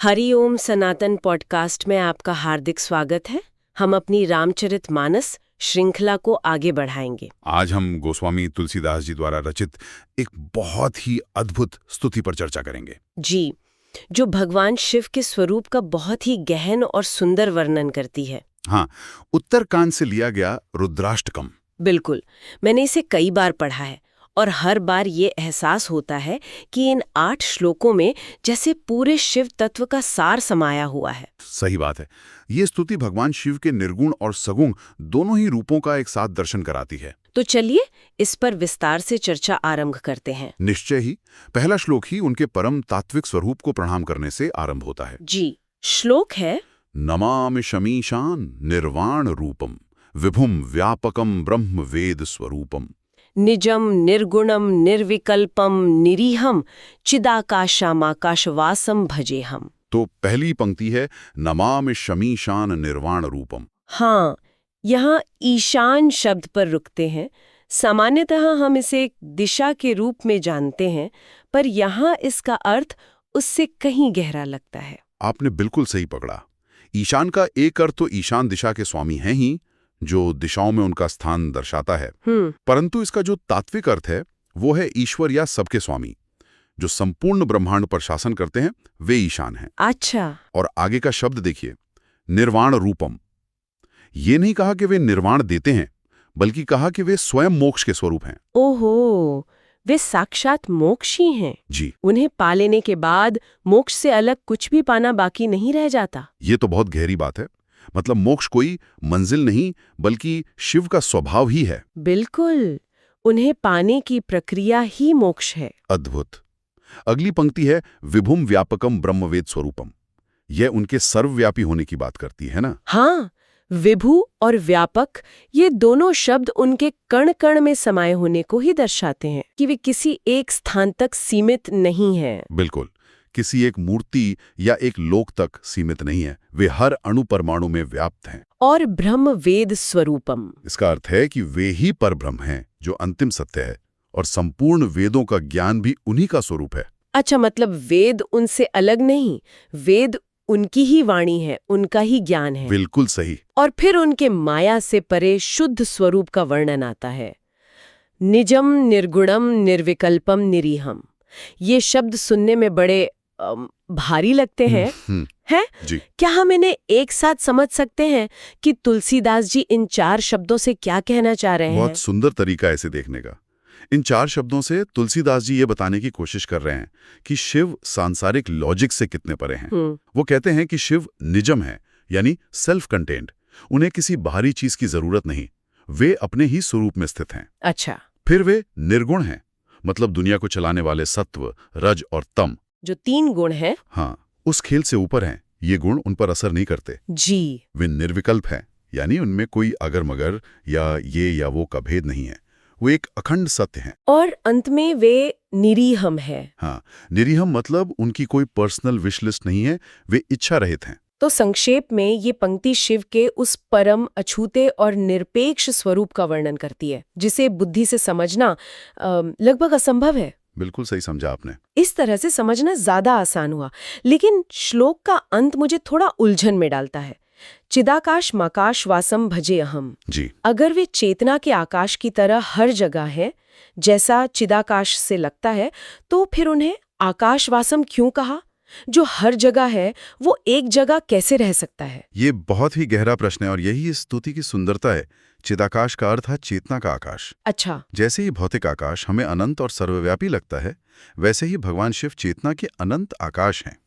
हरिओम सनातन podcast में आपका हार्दिक स्वागत है। हम अपनी रामचरितमानस श्रृंखला को आगे बढ़ाएंगे। आज हम गोस्वामी तुलसीदास जी द्वारा रचित एक बहुत ही अद्भुत स्तुति पर चर्चा करेंगे। जी, जो भगवान शिव के स्वरूप का बहुत ही गहन और सुंदर वर्णन करती है। हाँ, उत्तरकांड से लिया गया रुद्राष्टकम। बिल्कुल, मैंने इसे कई बार पढ़ा है और हर बार ये एहसास होता है कि इन 8 श्लोकों में जैसे पूरे शिव तत्व का सार समाया हुआ है। सही बात है। ये स्तुति भगवान शिव के निर्गुण और सगुण दोनों ही रूपों का एक साथ दर्शन कराती है। तो चलिए इस पर विस्तार से चर्चा आरंभ करते हैं। निश्चय ही पहला श्लोक ही उनके परम तात्विक स्वरूप को प्रणाम करने से आरंभ होता है। जी, श्लोक है नमामि शमीशान निर्वाण रूपम विभुम व्यापकम ब्रह्म वेद स्वरूपम निजम निर्गुणम निर्विकल्पम निरीहम चिदाकाशामाकाशवासम भजेहम। तो पहली पंक्ति है नमामि शमीशान निर्वाण रूपम। हाँ, यहाँ ईशान शब्द पर रुकते हैं। सामान्यतः हम इसे एक दिशा के रूप में जानते हैं, पर यहाँ इसका अर्थ उससे कहीं गहरा लगता है। आपने बिल्कुल सही पकड़ा। ईशान का एक अर्थ तो ईशान दिशा के स्वामी हैं ही, जो दिशाओं में उनका स्थान दर्शाता है। परंतु इसका जो तात्विक अर्थ है वो है ईश्वर या सबके स्वामी, जो संपूर्ण ब्रह्मांड पर शासन करते हैं, वे ईशान हैं। अच्छा। और आगे का शब्द देखिए, निर्वाण रूपम। ये नहीं कहा कि वे निर्वाण देते हैं, बल्कि कहा कि वे स्वयं मोक्ष के स्वरूप हैं। ओहो, वे साक्षात मोक्ष ही हैं। जी, उन्हें पा लेने के बाद मोक्ष से अलग कुछ भी पाना बाकी नहीं रह जाता। ये तो बहुत गहरी बात है। मतलब मोक्ष कोई मंजिल नहीं, बल्कि शिव का स्वभाव ही है। बिल्कुल, उन्हें पाने की प्रक्रिया ही मोक्ष है। अद्भुत। अगली पंक्ति है विभुम व्यापकम ब्रह्मवेद स्वरूपम। यह उनके सर्वव्यापी होने की बात करती है ना। हाँ, विभु और व्यापक ये दोनों शब्द उनके कण कण में समाये होने को ही दर्शाते हैं कि वे किसी एक स्थान तक सीमित नहीं हैं। बिल्कुल, किसी एक मूर्ति या एक लोक तक सीमित नहीं है। वे हर अणु परमाणु में व्याप्त हैं। और ब्रह्म वेद स्वरूपम, इसका अर्थ है कि वे ही परब्रह्म हैं, जो अंतिम सत्य है, और संपूर्ण वेदों का ज्ञान भी उन्हीं का स्वरूप है। अच्छा, मतलब वेद उनसे अलग नहीं, वेद उनकी ही वाणी है, उनका ही ज्ञान है। बिल्कुल सही। और फिर उनके माया से परे शुद्ध स्वरूप का वर्णन आता है, निजम निर्गुणम निर्विकल्पम निरीहम। ये शब्द सुनने में बड़े भारी लगते हैं, हैं? जी। क्या हम इन्हें एक साथ समझ सकते हैं कि तुलसीदास जी इन 4 शब्दों से क्या कहना चाह रहे हैं? बहुत सुंदर तरीका है इसे देखने का। इन 4 शब्दों से तुलसीदास जी ये बताने की कोशिश कर रहे हैं कि शिव सांसारिक लॉजिक से कितने परे हैं। वो कहते हैं कि शिव निजम है, यानी सेल्फ कंटेन्ड। उन्हें किसी बाहरी चीज की जरूरत नहीं, वे अपने ही स्वरूप में स्थित हैं। अच्छा। फिर वे निर्गुण हैं, मतलब दुनिया को चलाने वाले सत्व, रज और तम, जो 3 गुण हैं। हाँ, उस खेल से ऊपर हैं। ये गुण उन पर असर नहीं करते। जी। वे निर्विकल्प हैं, यानी उनमें कोई अगर मगर या ये या वो का भेद नहीं है। वो एक अखंड सत्य हैं। और अंत में वे निरीहम है। हाँ, निरीहम मतलब उनकी कोई पर्सनल विश लिस्ट नहीं है, वे इच्छा रहित हैं। तो संक्षेप में ये पंक्ति शिव के उस परम अछूते और निरपेक्ष स्वरूप का वर्णन करती है, जिसे बुद्धि से समझना लगभग असंभव है। बिल्कुल सही समझा आपने। इस तरह से समझना ज्यादा आसान हुआ, लेकिन श्लोक का अंत मुझे थोड़ा उलझन में डालता है। चिदाकाश माकाश वासम भजे अहम। जी। अगर वे चेतना के आकाश की तरह हर जगह है, जैसा चिदाकाश से लगता है, तो फिर उन्हें आकाश वासम क्यों कहा? जो हर जगह है, वो एक जगह कैसे रह सकता है? ये बहुत ही गहरा प्रश्न है और यही इस स्तुति की सुंदरता है। चिदाकाश का अर्थ है चेतना का आकाश। अच्छा। जैसे ही भौतिक आकाश हमें अनंत और सर्वव्यापी लगता है, वैसे ही भगवान शिव चेतना के अनंत आकाश हैं।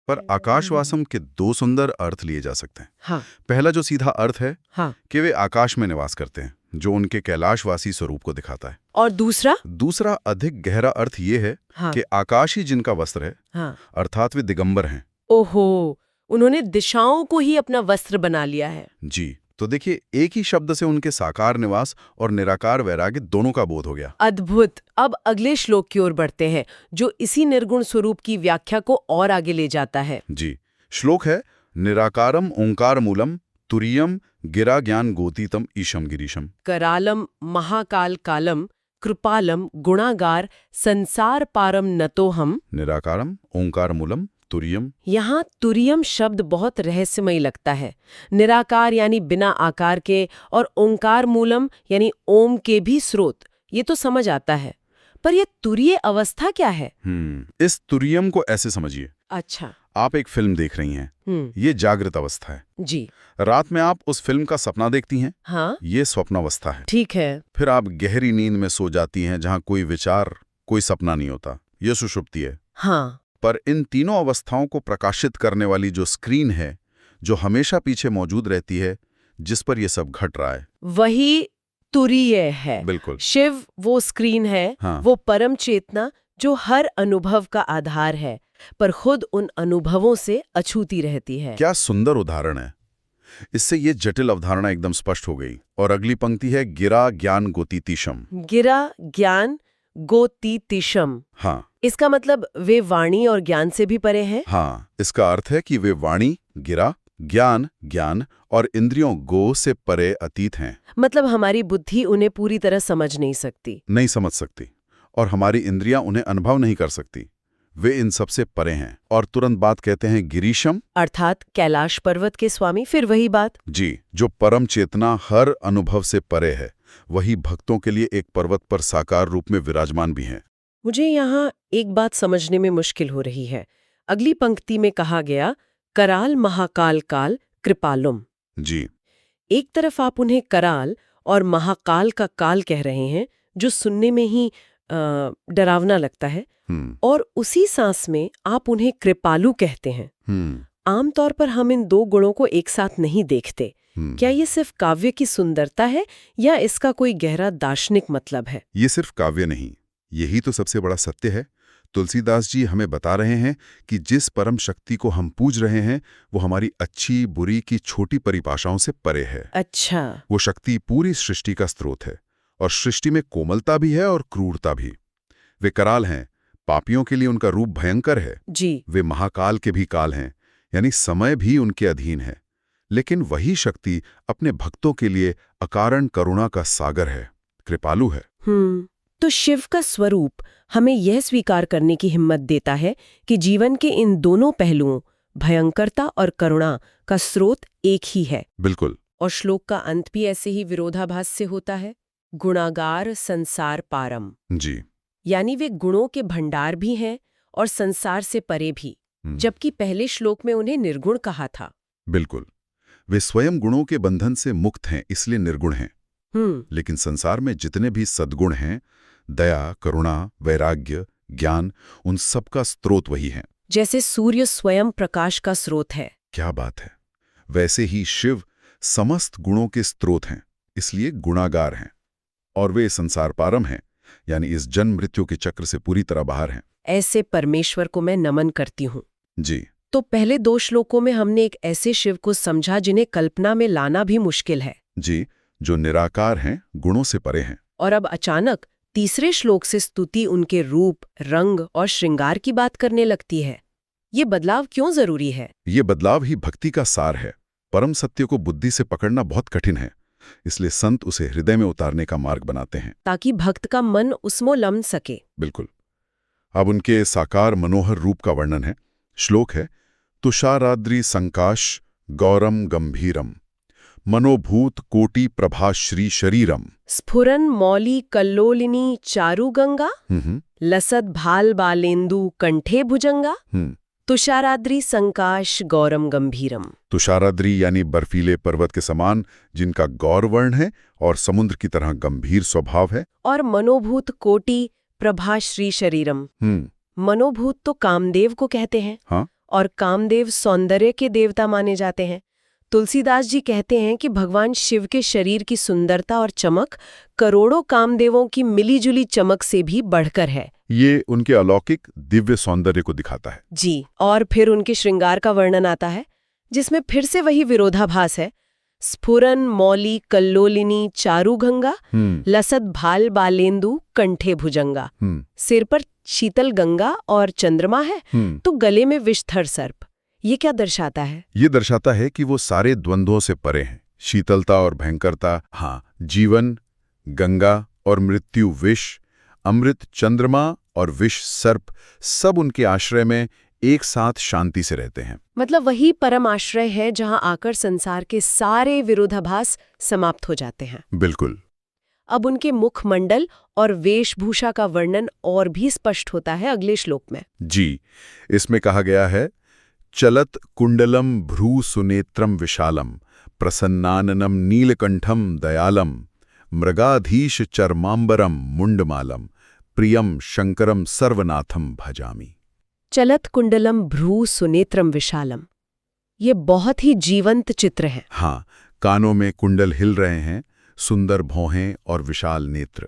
पर आकाशवासम के 2 सुंदर अर्थ लिए जा सकते हैं। हाँ। पहला जो सीधा अर्थ है, हाँ। कि वे आकाश में निवास करते हैं, जो उनके कैलाशवासी स्वरूप को दिखाता है। और दूसरा अधिक गहरा अर्थ ये है, हाँ। कि आकाश ही जिनका वस्त्र है। हाँ। अर्थात वे दिगंबर हैं। ओहो, उन्होंने दिशाओं को ही अपना वस्त्र बना लिया है। जी। तो देखिए, एक ही शब्द से उनके साकार निवास और निराकार वैराग्य दोनों का बोध हो गया। अद्भुत। अब अगले श्लोक की ओर बढ़ते हैं, जो इसी निर्गुण स्वरूप की व्याख्या को और आगे ले जाता है। जी। श्लोक है निराकारम ओंकार मूलम तुरियम गिरा ज्ञान गोतीतम ईशम गिरीशम। करालम महाकाल कालम कृपालम गुणागार संसार पारम नतो हम। निराकारम ओंकार मूलम तुरियम? यहाँ तुरियम शब्द बहुत रहस्यमयी लगता है। निराकार यानी बिना आकार के, और ओंकार मूलम यानी ओम के भी स्रोत, ये तो समझ आता है। पर यह तुरीय अवस्था क्या है? इस तुरियम को ऐसे समझिए। अच्छा। आप एक फिल्म देख रही हैं। ये जागृत अवस्था है। जी। रात में आप उस फिल्म का सपना देखती हैं। हाँ। ये स्वप्नावस्था है। ठीक है। फिर आप गहरी नींद में सो जाती हैं, जहां कोई विचार, कोई सपना नहीं होता। ये सुषुप्ति है। हाँ। पर इन तीनों अवस्थाओं को प्रकाशित करने वाली जो स्क्रीन है, जो हमेशा पीछे मौजूद रहती है, जिस पर यह सब घट रहा है, वही तुरीय है। बिल्कुल। शिव वो स्क्रीन है। हाँ। वो परम चेतना जो हर अनुभव का आधार है, पर खुद उन अनुभवों से अछूती रहती है। क्या सुंदर उदाहरण है। इससे ये जटिल अवधारणा एकदम स्पष्ट हो गई। और अगली पंक्ति है गिरा ज्ञान गोतीतिशम। गिरा ज्ञान गोतीतिशम। हाँ। इसका मतलब वे वाणी और ज्ञान से भी परे हैं। हाँ, इसका अर्थ है कि वे वाणी गिरा, ज्ञान ज्ञान और इंद्रियों गो से परे अतीत हैं। मतलब हमारी बुद्धि उन्हें पूरी तरह समझ नहीं सकती, और हमारी इंद्रियां उन्हें अनुभव नहीं कर सकती। वे इन सबसे परे हैं। और तुरंत बात कहते हैं गिरीशम, अर्थात कैलाश पर्वत के स्वामी। फिर वही बात जी, जो परम चेतना हर अनुभव से परे है, वही भक्तों के लिए एक पर्वत पर साकार रूप में विराजमान भी हैं। मुझे यहाँ एक बात समझने में मुश्किल हो रही है। अगली पंक्ति में कहा गया कराल महाकाल काल कृपालुम। जी। एक तरफ आप उन्हें कराल और महाकाल का काल कह रहे हैं, जो सुनने में ही डरावना लगता है, और उसी सांस में आप उन्हें कृपालु कहते हैं। आमतौर पर हम इन दो गुणों को एक साथ नहीं देखते। क्या ये सिर्फ काव्य की सुंदरता है या इसका कोई गहरा दार्शनिक मतलब है? ये सिर्फ काव्य नहीं, यही तो सबसे बड़ा सत्य है। तुलसीदास जी हमें बता रहे हैं कि जिस परम शक्ति को हम पूज रहे हैं, वो हमारी अच्छी बुरी की छोटी परिभाषाओं से परे है। अच्छा। वो शक्ति पूरी सृष्टि का स्रोत है, और सृष्टि में कोमलता भी है और क्रूरता भी। वे कराल हैं, पापियों के लिए उनका रूप भयंकर है। जी। वे महाकाल के भी काल हैं, यानी समय भी उनके अधीन है। लेकिन वही शक्ति अपने भक्तों के लिए अकारण करुणा का सागर है, कृपालु है। तो शिव का स्वरूप हमें यह स्वीकार करने की हिम्मत देता है कि जीवन के इन दोनों पहलुओं, भयंकरता और करुणा, का स्रोत एक ही है। बिल्कुल। और श्लोक का अंत भी ऐसे ही विरोधाभास से होता है, गुणागार संसार पारम। जी। यानी वे गुणों के भंडार भी हैं और संसार से परे भी, जबकि पहले श्लोक में उन्हें निर्गुण कहा था। बिल्कुल। वे स्वयं गुणों के बंधन से मुक्त हैं, इसलिए निर्गुण हैं। लेकिन संसार में जितने भी सद्गुण हैं, दया, करुणा, वैराग्य, ज्ञान, उन सब का स्रोत वही है। जैसे सूर्य स्वयं प्रकाश का स्रोत है। क्या बात है। वैसे ही शिव समस्त गुणों के स्रोत हैं, इसलिए गुणागार हैं। और वे संसार पारम हैं, यानी इस जन्म मृत्यु के चक्र से पूरी तरह बाहर हैं। ऐसे परमेश्वर को मैं नमन करती हूँ। जी। तो पहले दो श्लोकों में हमने एक ऐसे शिव को समझा जिन्हें कल्पना में लाना भी मुश्किल है। जी, जो निराकार हैं, गुणों से परे हैं। और अब अचानक तीसरे श्लोक से स्तुति उनके रूप, रंग और श्रृंगार की बात करने लगती है। ये बदलाव क्यों जरूरी है? ये बदलाव ही भक्ति का सार है। परम सत्य को बुद्धि से पकड़ना बहुत कठिन है, इसलिए संत उसे हृदय में उतारने का मार्ग बनाते हैं, ताकि भक्त का मन उसमें लम सके। बिल्कुल। अब उनके साकार मनोहर रूप का वर्णन है। श्लोक है, तुषाराद्रि संकाश गौरम गंभीरम मनोभूत कोटि प्रभा श्री शरीरम स्फुरन मौली कल्लोलिनी चारु गंगा लसद भाल बालेंदु कंठे भुजंगा तुषाराद्रि संकाश गौरम गंभीरम। तुषाराद्रि यानी बर्फीले पर्वत के समान, जिनका गौर वर्ण है और समुद्र की तरह गंभीर स्वभाव है। और मनोभूत कोटि प्रभा श्री शरीरम। मनोभूत तो कामदेव को कहते हैं। हाँ? और कामदेव सौंदर्य के देवता माने जाते हैं। तुलसीदास जी कहते हैं कि भगवान शिव के शरीर की सुंदरता और चमक करोड़ों कामदेवों की मिलीजुली चमक से भी बढ़कर है। ये उनके अलौकिक दिव्य सौंदर्य को दिखाता है। जी। और फिर उनके श्रृंगार का वर्णन आता है, जिसमें फिर से वही विरोधाभास है। स्फुरन मौली कल्लोलिनी चारुगंगा लसद भाल बालेंदु कंठे भुजंगा। सिर पर शीतल गंगा और चंद्रमा है, तो गले में विषधर सर्प। ये क्या दर्शाता है? ये दर्शाता है कि वो सारे द्वंद्वों से परे हैं। शीतलता और भयंकरता, हाँ, जीवन गंगा और मृत्यु विष, अमृत चंद्रमा और विष सर्प, सब उनके आश्रय में एक साथ शांति से रहते हैं। मतलब वही परम आश्रय है जहां आकर संसार के सारे विरोधाभास समाप्त हो जाते हैं। बिल्कुल। अब उनके मुखमंडल और वेशभूषा का वर्णन और भी स्पष्ट होता है अगले श्लोक में। जी, इसमें कहा गया है, चलत कुंडलम भ्रू सुनेत्रम विशालम प्रसन्नाननम नीलकंठम दयालम मृगाधीश चर्मांबरम मुंडमालम प्रियम शंकरम सर्वनाथम भजामि। चलत कुंडलम भ्रू सुनेत्रम विशालम, ये बहुत ही जीवंत चित्र है। हाँ, कानों में कुंडल हिल रहे हैं, सुंदर भौहें और विशाल नेत्र।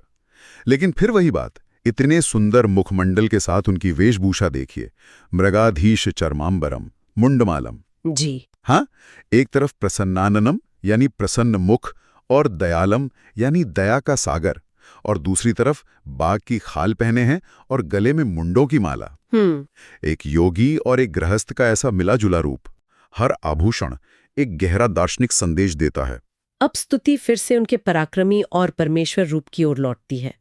लेकिन फिर वही बात, इतने सुंदर मुखमंडल के साथ उनकी वेशभूषा देखिए, मृगाधीश चर्मांबरम मुंडमालम। जी हाँ, एक तरफ प्रसन्नाननम यानी प्रसन्न मुख और दयालम यानी दया का सागर, और दूसरी तरफ बाघ की खाल पहने हैं और गले में मुंडों की माला। एक योगी और एक गृहस्थ का ऐसा मिला जुला रूप, हर आभूषण एक गहरा दार्शनिक संदेश देता है। अब स्तुति फिर से उनके पराक्रमी और परमेश्वर रूप की ओर लौटती है।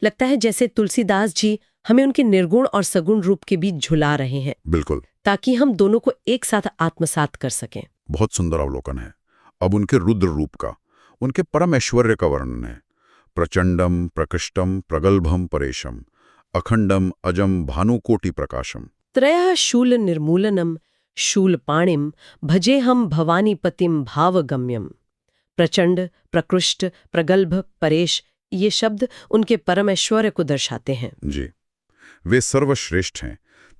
लगता है जैसे तुलसीदास जी हमें उनके निर्गुण और सगुण रूप के बीच झुला रहे हैं। बिल्कुल। ताकि हम दोनों को एक साथ आत्मसात कर सकें। बहुत सुंदर अवलोकन है। अब उनके रुद्र रूप का, उनके परम ऐश्वर्य का वर्णन है। प्रचंडम प्रकृष्टम प्रगल्भम परेशम अखंडम अजम भानुकोटि प्रकाशम त्रयः शूल निर्मूलनम शूलपाणिम भजे हम भवानीपतिम भावगम्यम। प्रचंड, प्रकृष्ट, प्रगल्भ, परेश, ये शब्द उनके परम ऐश्वर्य को दर्शाते हैं। जी, वे सर्वश्रेष्ठ हैं,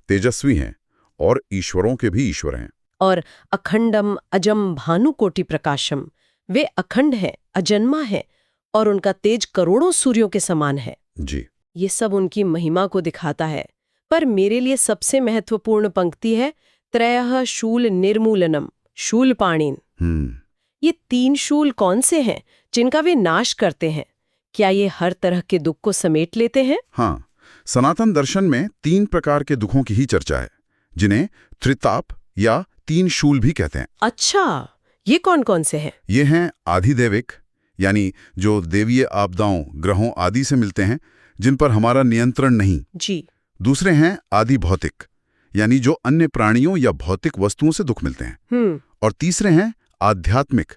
तेजस्वी हैं और ईश्वरों के भी ईश्वर हैं। और अखंडम अजम भानुकोटि प्रकाशम, वे अखंड है, अजन्मा है और उनका तेज करोड़ों सूर्यों के समान है। जी, ये सब उनकी महिमा को दिखाता है। पर मेरे लिए सबसे महत्वपूर्ण पंक्ति है त्रयः शूल निर्मूलनम शूलपाणिन। ये 3 शूल कौन से हैं जिनका वे नाश करते हैं? क्या ये हर तरह के दुख को समेट लेते हैं? हाँ, सनातन दर्शन में 3 प्रकार के दुखों की ही चर्चा है, जिन्हें त्रिताप या 3 शूल भी कहते हैं। अच्छा, ये कौन कौन से हैं? ये हैं आधिदैविक, यानी जो देवीय आपदाओं, ग्रहों आदि से मिलते हैं, जिन पर हमारा नियंत्रण नहीं। जी। दूसरे हैं आदि भौतिक, यानी जो अन्य प्राणियों या भौतिक वस्तुओं से दुख मिलते हैं। और तीसरे हैं आध्यात्मिक,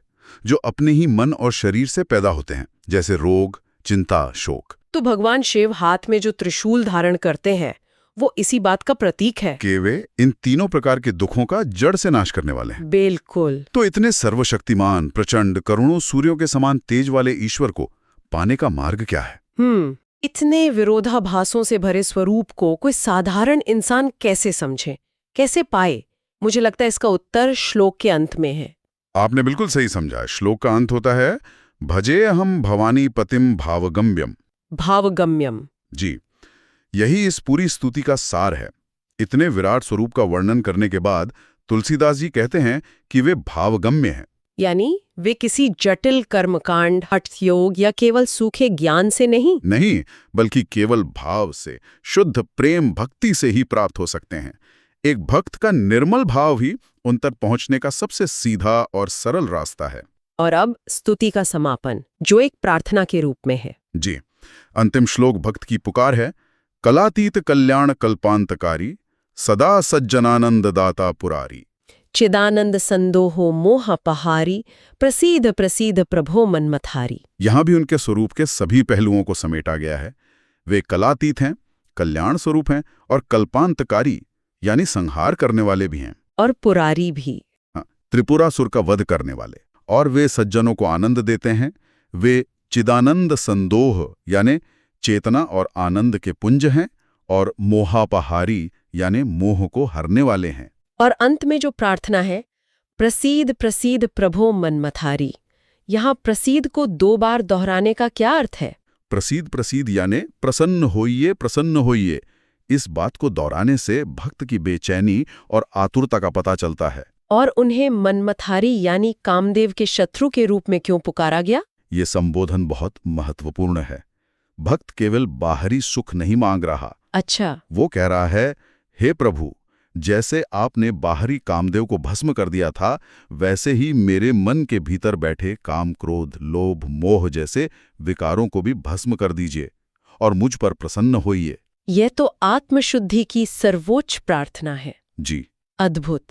जो अपने ही मन और शरीर से पैदा होते हैं, जैसे रोग, चिंता, शोक। तो भगवान शिव हाथ में जो त्रिशूल धारण करते हैं वो इसी बात का प्रतीक है कि वे इन तीनों प्रकार के दुखों का जड़ से नाश करने वाले हैं। बिल्कुल। तो इतने सर्वशक्तिमान, प्रचंड, करोड़ों सूर्यों के समान तेज वाले ईश्वर को पाने का मार्ग क्या है? इतने विरोधाभासों से भरे स्वरूप को कोई साधारण इंसान कैसे समझे, कैसे पाए? मुझे लगता है इसका उत्तर श्लोक के अंत में है। आपने बिल्कुल सही समझा। श्लोक का अंत होता है भजे हम भवानी पतिम भावगम्यम। भावगम्यम। जी, यही इस पूरी स्तुति का सार है। इतने विराट स्वरूप का वर्णन करने के बाद तुलसीदास जी कहते हैं कि वे भावगम्य हैं, यानी वे किसी जटिल कर्मकांड, हठ योग या केवल सूखे ज्ञान से नहीं, बल्कि केवल भाव से, शुद्ध प्रेम भक्ति से ही प्राप्त हो सकते हैं। एक भक्त का निर्मल भाव ही उन तक पहुंचने का सबसे सीधा और सरल रास्ता है। और अब स्तुति का समापन, जो एक प्रार्थना के रूप में है। जी, अंतिम श्लोक भक्त की पुकार है, कलातीत कल्याण कल्पांतकारी सदा सज्जनानंद दाता पुरारी। चिदानंद संदोहो मोह पहारी प्रसीद प्रसीद प्रभो मनमथारी। यहां भी उनके स्वरूप के सभी पहलुओं को समेटा गया है। वे कलातीत हैं, कल्याण स्वरूप हैं और कल्पांतकारी यानी संहार करने वाले भी हैं, और पुरारी भी, त्रिपुरासुर का वध करने वाले। और वे सज्जनों को आनंद देते हैं। वे चिदानंद संदोह यानी चेतना और आनंद के पुंज हैं, और मोहापहारी यानी मोह को हरने वाले हैं। और अंत में जो प्रार्थना है, प्रसीद प्रसीद प्रभो मनमथारी, यहाँ प्रसीद को 2 बार दोहराने का क्या अर्थ है? प्रसीद प्रसीद यानी प्रसन्न होइए, प्रसन्न होइए। इस बात को दोहराने से भक्त की बेचैनी और आतुरता का पता चलता है। और उन्हें मनमथारी यानी कामदेव के शत्रु के रूप में क्यों पुकारा गया? ये संबोधन बहुत महत्वपूर्ण है। भक्त केवल बाहरी सुख नहीं मांग रहा। अच्छा। वो कह रहा है, हे प्रभु, जैसे आपने बाहरी कामदेव को भस्म कर दिया था, वैसे ही मेरे मन के भीतर बैठे काम, क्रोध, लोभ, मोह जैसे विकारों को भी भस्म कर दीजिए और मुझ पर प्रसन्न होइए। यह तो आत्मशुद्धि की सर्वोच्च प्रार्थना है। जी। अद्भुत।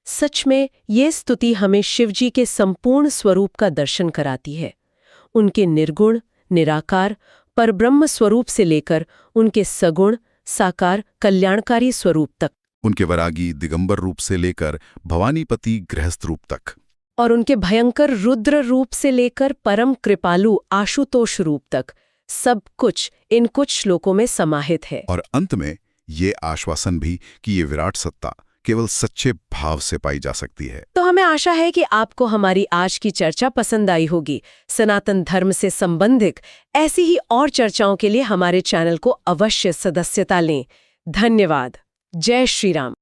सच में ये स्तुति हमें शिवजी के संपूर्ण स्वरूप का दर्शन कराती है, उनके निर्गुण, निराकार, परब्रह्म स्वरूप से लेकर उनके सगुण, साकार, कल्याणकारी स्वरूप तक, उनके वैरागी दिगंबर रूप से लेकर भवानीपति गृहस्थ रूप तक, और उनके भयंकर रुद्र रूप से लेकर परम कृपालु आशुतोष रूप तक, सब कुछ इन कुछ श्लोकों में समाहित है। और अंत में ये आश्वासन भी कि ये विराट सत्ता केवल सच्चे भाव से पाई जा सकती है। तो हमें आशा है कि आपको हमारी आज की चर्चा पसंद आई होगी। सनातन धर्म से संबंधित ऐसी ही और चर्चाओं के लिए हमारे चैनल को अवश्य सदस्यता लें। धन्यवाद। जय श्री राम।